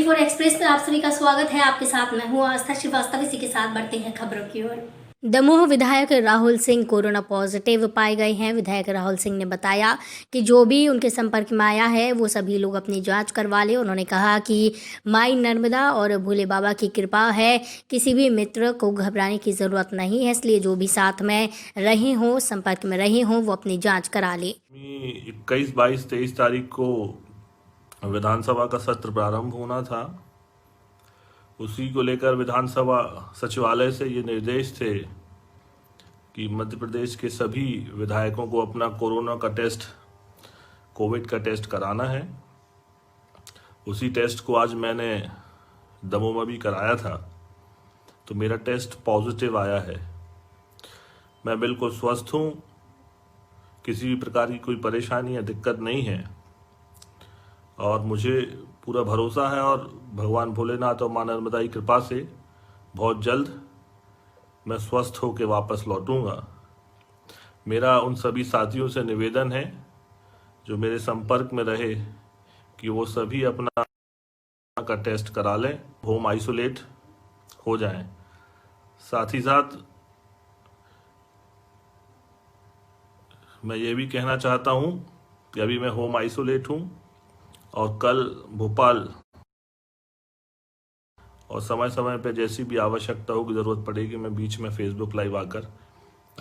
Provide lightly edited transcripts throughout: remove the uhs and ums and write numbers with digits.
न्यूज़24 express में आप सभी का स्वागत है। आपके साथ मैं हूँ आस्था श्रीवास्तव। इसी के साथ बढ़ते हैं खबरों की ओर। दमोह विधायक राहुल सिंह कोरोना पॉजिटिव पाए गए हैं। विधायक राहुल सिंह ने बताया कि जो भी उनके संपर्क में आया है वो सभी लोग अपनी जांच करवा लें। उन्होंने कहा कि माई नर्मदा और भोले बाबा की कृपा है, किसी भी मित्र को घबराने की ज़रूरत नहीं है, इसलिए जो भी साथ में रहे हों, संपर्क में रहे हों, वो अपनी जाँच करा लें। 21, 22, 23 तारीख को विधानसभा का सत्र प्रारंभ होना था। उसी को लेकर विधानसभा सचिवालय से ये निर्देश थे कि मध्य प्रदेश के सभी विधायकों को अपना कोरोना का टेस्ट, कोविड का टेस्ट कराना है। उसी टेस्ट को आज मैंने दमोह में भी कराया था, तो मेरा टेस्ट पॉजिटिव आया है। मैं बिल्कुल स्वस्थ हूँ, किसी भी प्रकार की कोई परेशानी या दिक्कत नहीं है और मुझे पूरा भरोसा है और भगवान भोलेनाथ और मां नर्मदा की कृपा से बहुत जल्द मैं स्वस्थ होकर वापस लौटूंगा। मेरा उन सभी साथियों से निवेदन है जो मेरे संपर्क में रहे कि वो सभी अपना का टेस्ट करा लें, होम आइसोलेट हो जाएं। साथ ही साथ मैं ये भी कहना चाहता हूँ कि अभी मैं होम आइसोलेट हूँ और कल भोपाल और समय समय पे जैसी भी आवश्यकता होगी, ज़रूरत पड़ेगी, मैं बीच में फेसबुक लाइव आकर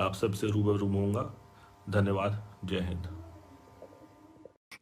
आप सबसे रूबरू होऊंगा। धन्यवाद। जय हिंद।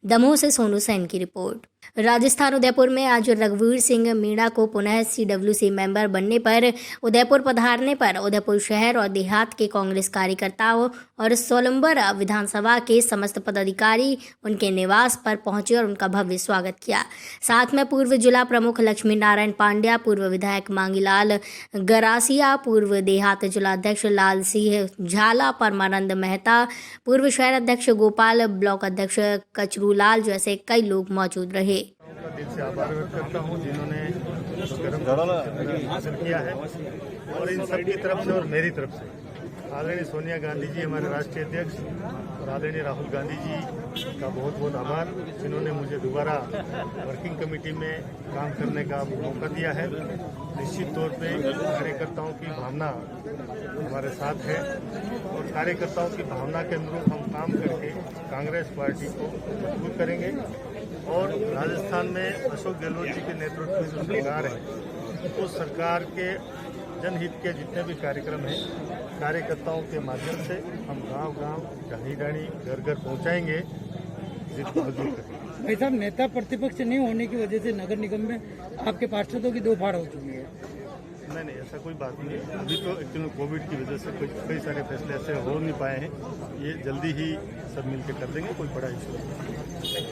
दमोह से सोनू सेन की रिपोर्ट। राजस्थान उदयपुर में आज रघुवीर सिंह मीणा को पुनः CWC मेंबर बनने पर उदयपुर पधारने पर उदयपुर शहर और देहात के कांग्रेस कार्यकर्ताओं और सोलंबर विधानसभा के समस्त पदाधिकारी उनके निवास पर पहुंचे और उनका भव्य स्वागत किया। साथ में पूर्व जिला प्रमुख लक्ष्मी नारायण पांड्या, पूर्व विधायक मांगीलाल गरासिया, पूर्व देहात जिलाध्यक्ष लाल सिंह झाला, परमानंद मेहता, पूर्व शहर अध्यक्ष गोपाल, ब्लॉक अध्यक्ष कचरूलाल जैसे कई लोग मौजूद रहे। दिल से आभार व्यक्त करता हूँ जिन्होंने हासिल किया है और इन सब की तरफ से और मेरी तरफ से आदरणीय सोनिया गांधी जी हमारे राष्ट्रीय अध्यक्ष और आदरणीय राहुल गांधी जी का बहुत बहुत आभार, जिन्होंने मुझे दोबारा वर्किंग कमेटी में काम करने का मौका दिया है। निश्चित तौर पे कार्यकर्ताओं की भावना हमारे साथ है और कार्यकर्ताओं की भावना के अनुरूप हम काम करके कांग्रेस पार्टी को मजबूत करेंगे और राजस्थान में अशोक गहलोत जी के नेतृत्व में जो सरकार है उस सरकार के जनहित के जितने भी कार्यक्रम हैं कार्यकर्ताओं के माध्यम से हम गांव-गांव, ढाणी-ढाणी, घर-घर पहुंचाएंगे, जितना मजबूत करेंगे। भाई साहब, नेता प्रतिपक्ष नहीं होने की वजह से नगर निगम में आपके पार्षदों की दो फाड़ हो चुकी है। नहीं, ऐसा कोई बात नहीं है। अभी तो एक्चुअली कोविड की वजह से कई सारे फैसले ऐसे हो नहीं पाए हैं। ये जल्दी ही सब मिलकर कर देंगे, कोई बड़ा इशू नहीं।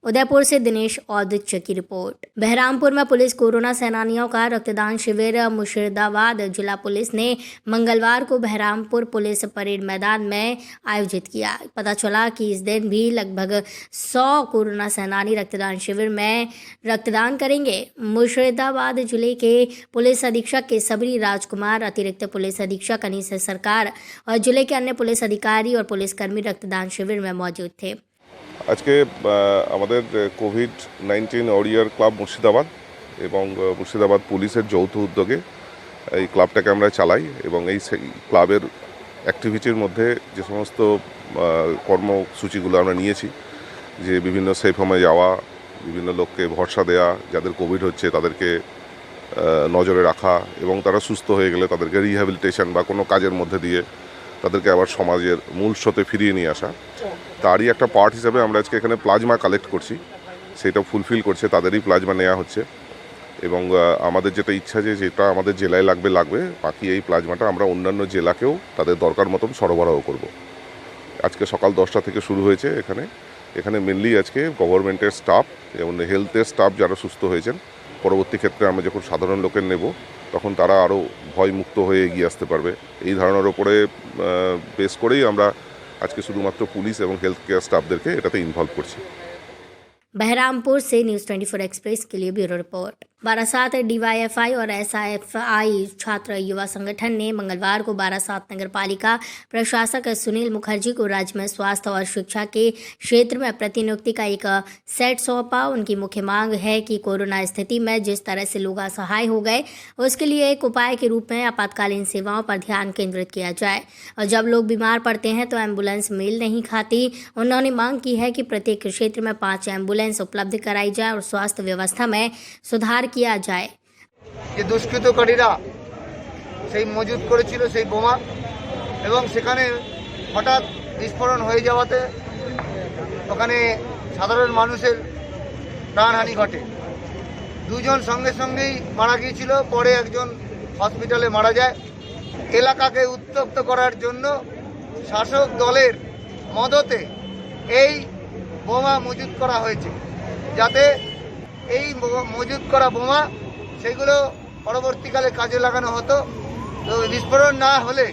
उदयपुर से दिनेश औदित्य की रिपोर्ट। बहरामपुर में पुलिस कोरोना सेनानियों का रक्तदान शिविर। मुर्शिदाबाद जिला पुलिस ने मंगलवार को बहरामपुर पुलिस परेड मैदान में आयोजित किया। पता चला कि इस दिन भी लगभग 100 कोरोना सेनानी रक्तदान शिविर में रक्तदान करेंगे। मुर्शिदाबाद जिले के पुलिस अधीक्षक के सबरी राजकुमार, अतिरिक्त पुलिस अधीक्षक अनीस सरकार और जिले के अन्य पुलिस अधिकारी और पुलिसकर्मी रक्तदान शिविर में मौजूद थे। আজকে আমাদের কোভিড-19 ওয়ারিয়র ক্লাব মুর্শিদাবাদ এবং মুর্শিদাবাদ পুলিশের যৌথ উদ্যোগে এই ক্লাবটাকে আমরা চালাই এবং এই ক্লাবের অ্যাক্টিভিটির মধ্যে যে সমস্ত কর্মসূচিগুলো আমরা নিয়েছি, যে বিভিন্ন সেফ হোমে যাওয়া, বিভিন্ন লোককে ভরসা দেওয়া, যাদের কোভিড হচ্ছে তাদেরকে নজরে রাখা এবং তারা সুস্থ হয়ে গেলে তাদেরকে রিহ্যাবিলিটেশন বা কোনো কাজের মধ্যে দিয়ে তাদেরকে আবার সমাজের মূল স্রোতে ফিরিয়ে নিয়ে আসা, তারই একটা পার্ট হিসেবে আমরা আজকে এখানে প্লাজমা কালেক্ট করছি। সেটা ফুলফিল করছে, তাদেরই প্লাজমা নেওয়া হচ্ছে এবং আমাদের যেটা ইচ্ছা যে যেটা আমাদের জেলায় লাগবে, বাকি এই প্লাজমাটা আমরা অন্যান্য জেলাকেও তাদের দরকার মতন সরবরাহ করব। আজকে সকাল 10টা থেকে শুরু হয়েছে। এখানে মেনলি আজকে গভর্নমেন্টের স্টাফ এবং হেলথের স্টাফ যারা সুস্থ হয়েছেন, পরবর্তী ক্ষেত্রে আমরা যখন সাধারণ লোকের নেব তখন তারা আরও ভয়মুক্ত হয়ে এগিয়ে আসতে পারবে। এই ধারণার ওপরে বেস করেই আমরা আজকে শুধুমাত্র পুলিশ এবং হেলথ কেয়ার স্টাফদেরকে এটাতে ইনভলভ করছি। बहरामपुर से न्यूज़ 24 एक्सप्रेस के लिए ब्यूरो रिपोर्ट। बारासात डीवाईएफआई और एसआईएफआई छात्र युवा संगठन ने मंगलवार को बारासात नगर पालिका प्रशासक सुनील मुखर्जी को राज्य में स्वास्थ्य और शिक्षा के क्षेत्र में प्रतिनियुक्ति का एक सेट सौंपा। उनकी मुख्य मांग है कि कोरोना स्थिति में जिस तरह से लोग असहाय हो गए उसके लिए एक उपाय के रूप में आपातकालीन सेवाओं पर ध्यान केंद्रित किया जाए और जब लोग बीमार पड़ते हैं तो एम्बुलेंस मेल नहीं खाती। उन्होंने मांग की है कि प्रत्येक क्षेत्र में 5 एम्बुलेंस उपलब्ध कराई जाए और स्वास्थ्य व्यवस्था में सुधार किया जाए। যে দুষ্কৃতকারীরা সেই মজুত করেছিল সেই বোমা এবং সেখানে হঠাৎ বিস্ফোরণ হয়ে যাওয়াতে ওখানে সাধারণ মানুষের প্রাণহানি ঘটে। দুজন সঙ্গে সঙ্গেই মারা গিয়েছিল, পরে একজন হসপিটালে মারা যায়। এলাকাকে উত্তপ্ত করার জন্য শাসক দলের মদতে এই বোমা মজুত করা হয়েছে, যাতে এই মজুত করা বোমা সেগুলো পরবর্তীকালে কাজে লাগানো হতো। তো বিস্ফোরণ না হলে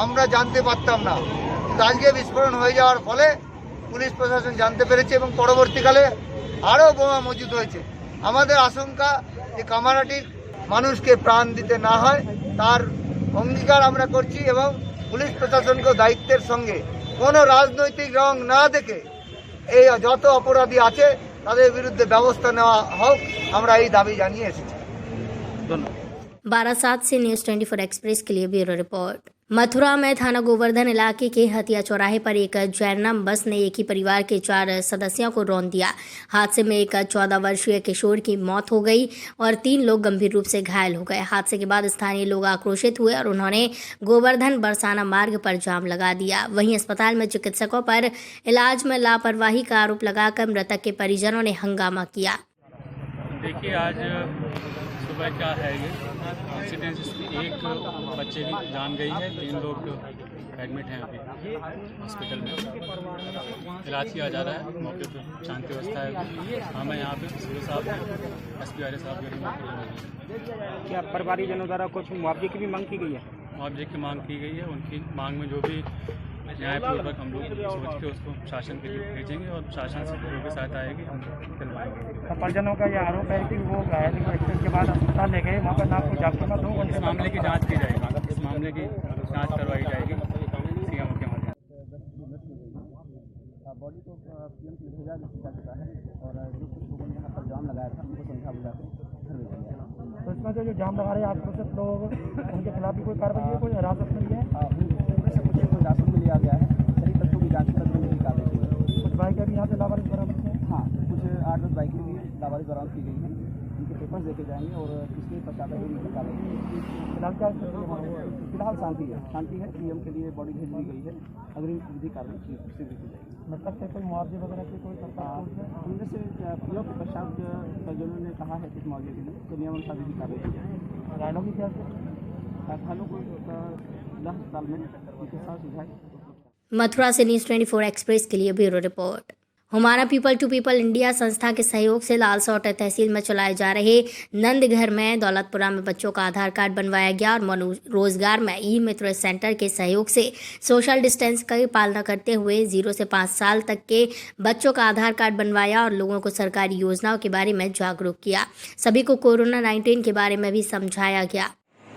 আমরা জানতে পারতাম না, কিন্তু আজকে বিস্ফোরণ হয়ে যাওয়ার ফলে পুলিশ প্রশাসন জানতে পেরেছে এবং পরবর্তীকালে আরও বোমা মজুত হয়েছে। আমাদের আশঙ্কা যে কামারহাটির মানুষকে প্রাণ দিতে না হয় তার অঙ্গীকার আমরা করছি এবং পুলিশ প্রশাসনকে দায়িত্বের সঙ্গে কোনো রাজনৈতিক রং না দেখে এই যত অপরাধী আছে তাদের বিরুদ্ধে ব্যবস্থা নেওয়া হোক, আমরা এই দাবি জানিয়ে এসেছি। बारासात से न्यूज़ 24 एक्सप्रेस के लिए ब्यूरो रिपोर्ट। मथुरा में थाना गोवर्धन इलाके के हथिया चौराहे पर एक जैनम बस ने एक ही परिवार के 4 सदस्यों को रौंद दिया। हादसे में एक 14 वर्षीय किशोर की मौत हो गई और 3 लोग गंभीर रूप से घायल हो गए। हादसे के बाद स्थानीय लोग आक्रोशित हुए और उन्होंने गोवर्धन बरसाना मार्ग पर जाम लगा दिया। वहीं अस्पताल में चिकित्सकों पर इलाज में लापरवाही का आरोप लगाकर मृतक के परिजनों ने हंगामा किया। देखिए, आज सुबह क्या है, ये एक्सीडेंट एक बच्चे की जान गई है, 3 लोग एडमिट हैं अभी हॉस्पिटल में, इलाज किया जा रहा है। मौके पर शांति व्यवस्था है। हमें यहाँ पे सीओ साहब हैं, एसपी आर साहब के मौके पर मौजूद। क्या परिवारजनों द्वारा कुछ मुआवजे की भी मांग की गई है? मुआवजे की मांग की गई है। उनकी मांग में जो भी न्यायपूर्वक हम लोग सोच के उसको शासन के लिए भेजेंगे और शासन से जो भी सहायता आएगी हम दिलवाएंगे। परिजनों का यह आरोप है कि वो घायल एक्सीडेंट के बाद अस्पताल ले गए, वहाँ पर ना कोई डॉक्टर ना 2 घंटे इस मामले की जाँच की जाएगी, इस मामले की जाँच करवाई जाएगी सीएम के माध्यम से। बॉडी को पीएम के लिए भेजा जा चुका है और जो कुछ लोगों ने यहाँ पर जाम लगाया था उनको समझा बुझा के घर भेजा गया। तो इसमें जो जाम लगा रहे हैं आपको से लोग, उनके खिलाफ भी कोई कार्रवाई है, कोई हिरासत में है? उनमें से मुझे कोई हिरासत में लिया गया है। सही तथ्यों की जाँच कर की कार्रवाई की है। कुछ बाइकें भी यहाँ पे लावारिस बरामद हैं? हाँ, कुछ 8-10 बाइकें भी लावारिस बरामद की गई हैं। उनके पेपर्स देखे जाएंगे और किसके पश्चात उनकी कार्रवाई की। फिलहाल क्या फिलहाल शांति है। पीएम के लिए बॉडी भेज दी गई है, अग्रिम विधि कार्रवाई शीघ्र की जाएगी। मतलब से कोई मुआवजे वगैरह की कोई उनमें से पीएम के पश्चात परिजनों ने कहा है कि मुआवजे के लिए तो नियमानुसार विधि कार्रवाई की जाएगी। घायलों की क्या घायलों को जिला अस्पताल में चिकित्सा सुविधाएं। मथुरा से न्यूज़ 24 एक्सप्रेस के लिए ब्यूरो रिपोर्ट। हमारा पीपल टू पीपल इंडिया संस्था के सहयोग से लालसोट तहसील में चलाए जा रहे नंदघर में दौलतपुरा में बच्चों का आधार कार्ड बनवाया गया और रोजगार में ई मित्र सेंटर के सहयोग से सोशल डिस्टेंस की पालना करते हुए 0 से 5 साल तक के बच्चों का आधार कार्ड बनवाया और लोगों को सरकारी योजनाओं के बारे में जागरूक किया। सभी को कोरोना 19 के बारे में भी समझाया गया।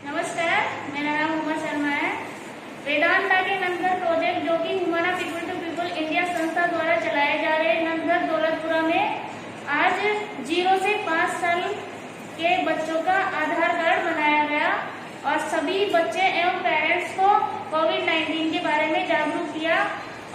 नमस्कार, मेरा नाम उमा शर्मा है। वेदांता के नंदघर प्रोजेक्ट जो कि हमारा पीपल टू पीपल इंडिया संस्था द्वारा चलाए जा रहे नंदघर दौलतपुरा में आज 0 से 5 साल के बच्चों का आधार कार्ड बनाया गया और सभी बच्चे एवं पेरेंट्स को कोविड-19 के बारे में जागरूक किया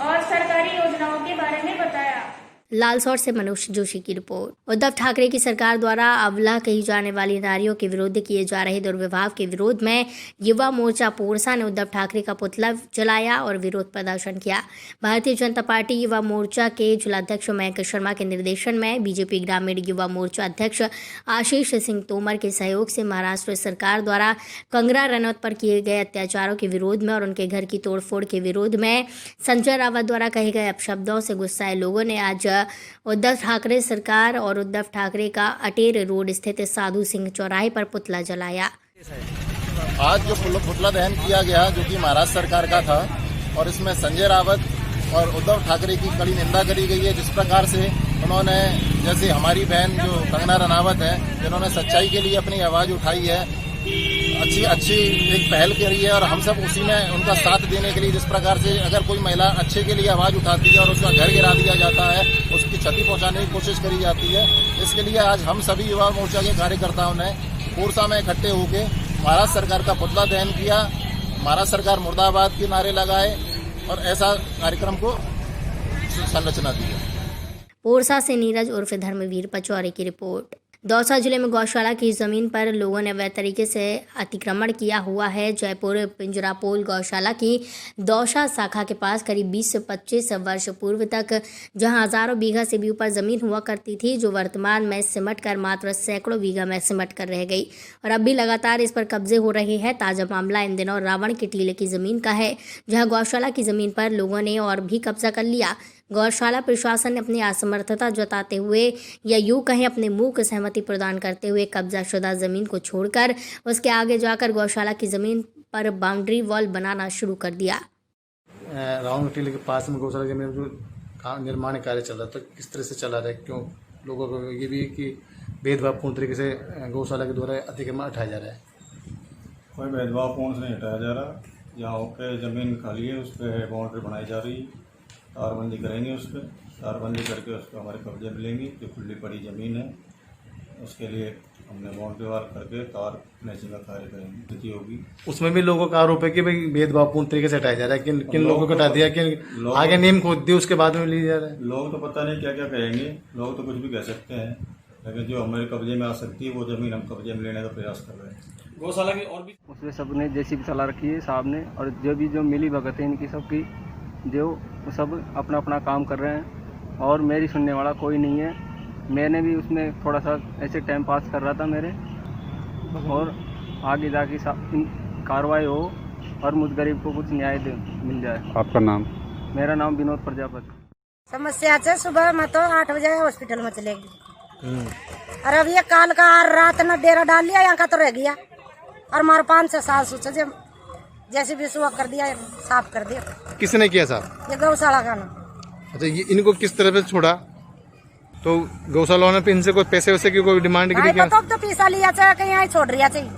और सरकारी योजनाओं के बारे में बताया। लालसोट से मनोज जोशी की रिपोर्ट। उद्धव ठाकरे की सरकार द्वारा अवला कही जाने वाली नारियों के विरुद्ध किए जा रहे दुर्व्यवहार के विरोध में युवा मोर्चा पोरसा ने उद्धव ठाकरे का पुतला जलाया और विरोध प्रदर्शन किया। भारतीय जनता पार्टी युवा मोर्चा के जिलाध्यक्ष मयंक शर्मा के निर्देशन में बीजेपी ग्रामीण युवा मोर्चा अध्यक्ष आशीष सिंह तोमर के सहयोग से महाराष्ट्र सरकार द्वारा कंगना रनौत पर किए गए अत्याचारों के विरोध में और उनके घर की तोड़फोड़ के विरोध में संजय रावत द्वारा कहे गए अपशब्दों से गुस्साए लोगों ने आज उद्धव ठाकरे सरकार और उद्धव ठाकरे का अटेर रोड स्थित साधु सिंह चौराहे पर पुतला जलाया। आज जो पुतला दहन किया गया जो कि महाराष्ट्र सरकार का था और इसमें संजय रावत और उद्धव ठाकरे की कड़ी निंदा करी गई है। जिस प्रकार से उन्होंने जैसे हमारी बहन जो कंगना रनावत है, जिन्होंने सच्चाई के लिए अपनी आवाज़ उठाई है, अच्छी एक पहल करी है और हम सब उसी में उनका साथ देने के लिए, जिस प्रकार से अगर कोई महिला अच्छे के लिए आवाज़ उठाती है और उसका घर गिरा दिया जाता है, उसकी क्षति पहुंचाने की कोशिश करी जाती है, इसके लिए आज हम सभी युवा मोर्चा के कार्यकर्ताओं ने पूर्सा में इकट्ठे होकर महाराष्ट्र सरकार का पुतला दहन किया, महाराष्ट्र सरकार मुर्दाबाद के नारे लगाए और ऐसा कार्यक्रम को संरचना दी है। पोरसा से नीरज उर्फ धर्मवीर पचौरी की रिपोर्ट। दौसा जिले में गौशाला की जमीन पर लोगों ने अवैध तरीके से अतिक्रमण किया हुआ है। जयपुर पिंजरापोल गौशाला की दौसा शाखा के पास करीब 20 से 25 वर्ष पूर्व तक जहां हजारों बीघा से भी ऊपर जमीन हुआ करती थी, जो वर्तमान में सिमट कर मात्र सैकड़ों बीघा में सिमट कर रह गई और अब भी लगातार इस पर कब्जे हो रहे हैं। ताजा मामला इन दिनों रावण के टीले की जमीन का है, जहाँ गौशाला की जमीन पर लोगों ने और भी कब्जा कर लिया। गौशाला प्रशासन ने अपनी असमर्थता जताते हुए या यूं कहें अपने मुंह को सहमति प्रदान करते हुए कब्जाशुदा जमीन को छोड़कर उसके आगे जाकर गौशाला की जमीन पर बाउंड्री वॉल बनाना शुरू कर दिया। रावण टीले के पास में गौशाला जमीन जो निर्माण कार्य चल रहा था, किस तरह से चला रहा है, क्यों लोगों को ये भी कि भेदभावपूर्ण तरीके से गौशाला के द्वारा अतिक्रमण हटाया जा रहा है? कोई भेदभावपूर्ण से नहीं हटाया जा रहा। यहाँ के ज़मीन खाली है, उस पर बाउंड्री बनाई जा रही है, तारबंदी करेंगे, उस पर तारबंदी करके उसको हमारे कब्जे मिलेंगी। जो खुली पड़ी ज़मीन है उसके लिए हमने बाउंड्री वाल करके तार मैचिंग का कार्य करेंगे, स्थिति होगी। उसमें भी लोगों का आरोप है कि भाई भेदभावपूर्ण तरीके से हटाया जा रहा है। किन लोगों को हटा दिया, किन आगे नीम खोद दी उसके बाद में लिया जा रहा है? लोग तो पता नहीं क्या क्या कहेंगे, लोग तो कुछ भी कह सकते हैं, लेकिन जो हमारे कब्जे में आ सकती है वो ज़मीन हम कब्जे में लेने का प्रयास कर रहे हैं। गौशाला की और भी उसमें सबने जेसीबी चला रखी है साहब ने, और जो मिली भगत है इनकी सबकी, जो सब अपना अपना काम कर रहे हैं और मेरी सुनने वाला कोई नहीं है। मैंने भी उसमें थोड़ा सा ऐसे टाइम पास कर रहा था मेरे, और आगे जाके कार्रवाई हो और मुझ गरीब को कुछ न्याय मिल जाए। आपका नाम? मेरा नाम विनोद प्रजापति। समस्या से सुबह मैं तो 8 बजे हॉस्पिटल में चलेगी और अब ये काल का रात न डेरा डाल लिया, यहाँ का तो रह गया और हमारे 5 से 7 सोचे जैसे भी सुबह कर दिया, साफ कर दिया। किसने किया साहब? ये गौशाला का ना। अच्छा, ये इनको किस तरह से छोड़ा? तो गौशाला ने इनसे कोई पैसे वैसे की कोई डिमांड की क्या? तो पैसा लिया चाहिए, कहीं यहाँ छोड़ रिया चाहिए।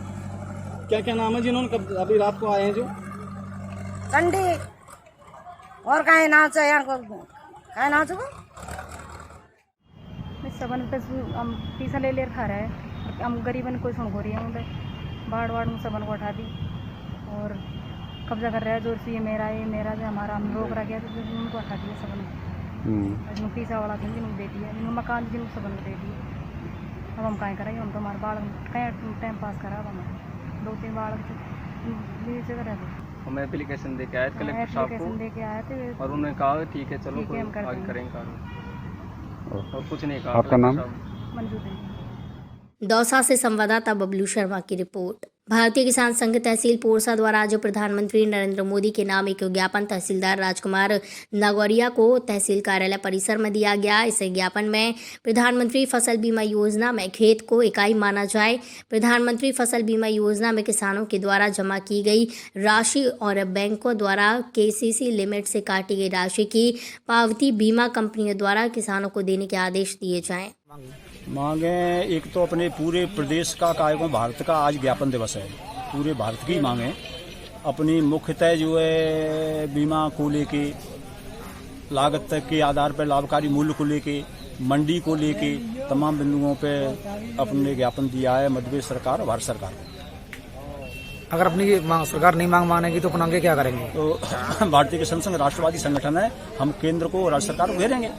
क्या क्या नाम है जिन्होंने कब अभी रात को आए हैं? जो चंडी और कहीं नाम चाहिए, कहीं नाम चाहिए सबन पे हम पैसा ले खा रहा है, हम गरीबन कोई सुन हो रही है, बाढ़ में सबन को उठा दी और कब्जा कर रहा है जोर से। ये मेरा जो हमारा हम रोक रहा गया तो उनको हटा दिया सबन, जिनको पैसा वाला थे जिनको दे दिया, जिनको मकान जिनको सबन दे दिए। अब हम कहीं करेंगे, हम तो हमारे बाढ़ कहीं टाइम पास करा, हम 2-3 बाढ़ से करा दी। हम एप्लीकेशन दे के आए थे कलेक्टर साहब को, दे के आए थे और उन्होंने कहा ठीक है चलो कोई आगे करेंगे कार्रवाई, और कुछ नहीं कहा। आपका नाम? मंजू देवी। दौसा से संवाददाता बबलू शर्मा की रिपोर्ट। भारतीय किसान संघ तहसील पोरसा द्वारा आज प्रधानमंत्री नरेंद्र मोदी के नाम एक ज्ञापन तहसीलदार राजकुमार नागौरिया को तहसील कार्यालय परिसर में दिया गया। इस ज्ञापन में प्रधानमंत्री फसल बीमा योजना में खेत को इकाई माना जाए, प्रधानमंत्री फसल बीमा योजना में किसानों के द्वारा जमा की गई राशि और बैंकों द्वारा KCC लिमिट से काटी गई राशि की पावती बीमा कंपनियों द्वारा किसानों को देने के आदेश दिए जाएं। मांगे एक तो अपने पूरे प्रदेश का कार्यक्रम, भारत का आज ज्ञापन दिवस है, पूरे भारत की मांगे अपनी मुख्यतः जो है बीमा को लेके, लागत के आधार पर लाभकारी मूल्य को लेके, मंडी को लेके तमाम बिंदुओं पे अपने ज्ञापन दिया है मध्य प्रदेश सरकार और भारत सरकार को। अगर अपनी सरकार नहीं मानेगी तो अपन आगे क्या करेंगे? तो भारतीय किसान संघ राष्ट्रवादी संगठन है, हम केंद्र को राज्य सरकार को घेरेंगे।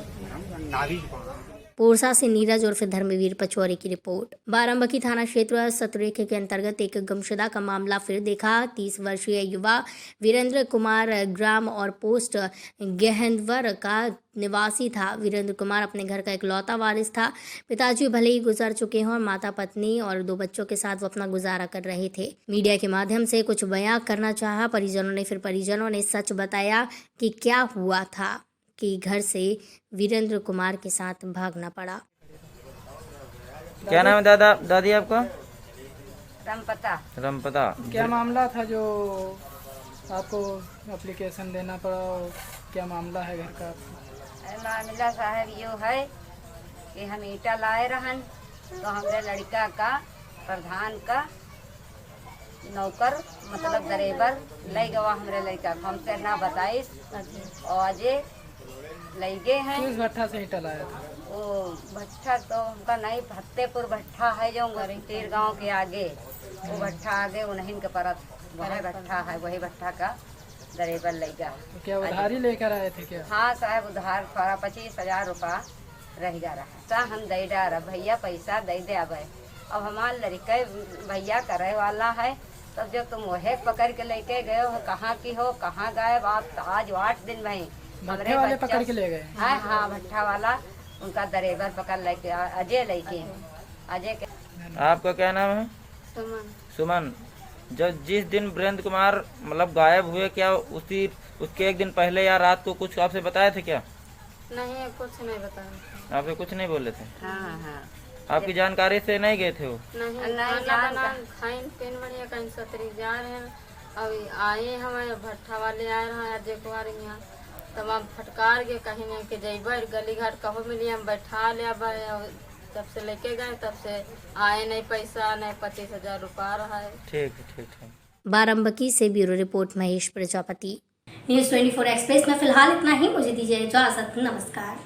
पोरसा से नीरज उर्फ धर्मवीर पचौरी की रिपोर्ट। बाराबंकी थाना क्षेत्र सतरेखे के अंतर्गत एक गुमशुदा का मामला फिर देखा। 30 वर्षीय युवा वीरेंद्र कुमार ग्राम और पोस्ट गहनवर का निवासी था। वीरेंद्र कुमार अपने घर का इकलौता वारिस था। पिताजी भले ही गुजर चुके हों, माता पत्नी और 2 बच्चों के साथ वो अपना गुजारा कर रहे थे। मीडिया के माध्यम से कुछ बयां करना चाहा परिजनों ने सच बताया कि क्या हुआ था कि घर से वीरेंद्र कुमार के साथ भागना पड़ा। क्या नाम है दादी आपका? रमपता। क्या मामला था जो आपको एप्लीकेशन देना पड़ा, और क्या मामला है घर का? मामला साहब यो है कि हम ईटा लाए रहन, तो हमरे लड़का का प्रधान का नौकर मतलब ड्राइवर ले गवा हमरे लड़का को, हमसे ना बताइस और अजय ले गए हैं। किस भट्ठा से ईटा लाया था? वो भट्ठा तो उनका नहीं, फतेहपुर भट्ठा है जो तीर गांव के आगे, वो भट्ठा आगे उन्हीं के परत वही भट्ठा है, वही भट्ठा का ड्राइवर ले गया। तो क्या उधारी लेकर आए थे क्या? हाँ साहब, उधार 25,000 रुपया रह जा रहा है। हम दे डार भैया पैसा दे दे। अब हमारे लड़के भैया करे वाला है, तब जब तुम वहे पकड़ के लेके गए हो, कहाँ की हो, कहाँ गायब आप? आज 8 दिन में भट्ठे वाले पकड़ के ले गए? हाँ, भट्ठा वाला उनका ड्राइवर पकड़ लेके, अजय लेके। अजय के आपका क्या नाम है? सुमन। सुमन, जब जिस दिन वीरेंद्र कुमार मतलब गायब हुए, क्या उसके एक दिन पहले या रात को कुछ आपसे बताए थे क्या? नहीं, कुछ नहीं बताया। आपसे कुछ नहीं बोले थे? हाँ। आपकी जानकारी से नहीं गए थे वो? नहीं, खाइन पेन बढ़िया कहीं सतरी जा रहे हैं। अभी आए हमारे भट्ठा वाले आए रहे अजय कुमार यहाँ, तब हम फटकार के कहीं नहीं के जइबे गली घाट कहो मिली, हम बैठा ले। जब से लेके गए तब से आए नहीं पैसा, नहीं 25,000 रुपया रहा है। ठीक। बाराबंकी से bureau report Mahesh Prajapati. News 24 express में फिलहाल इतना ही। मुझे दीजिए इजाजत, नमस्कार।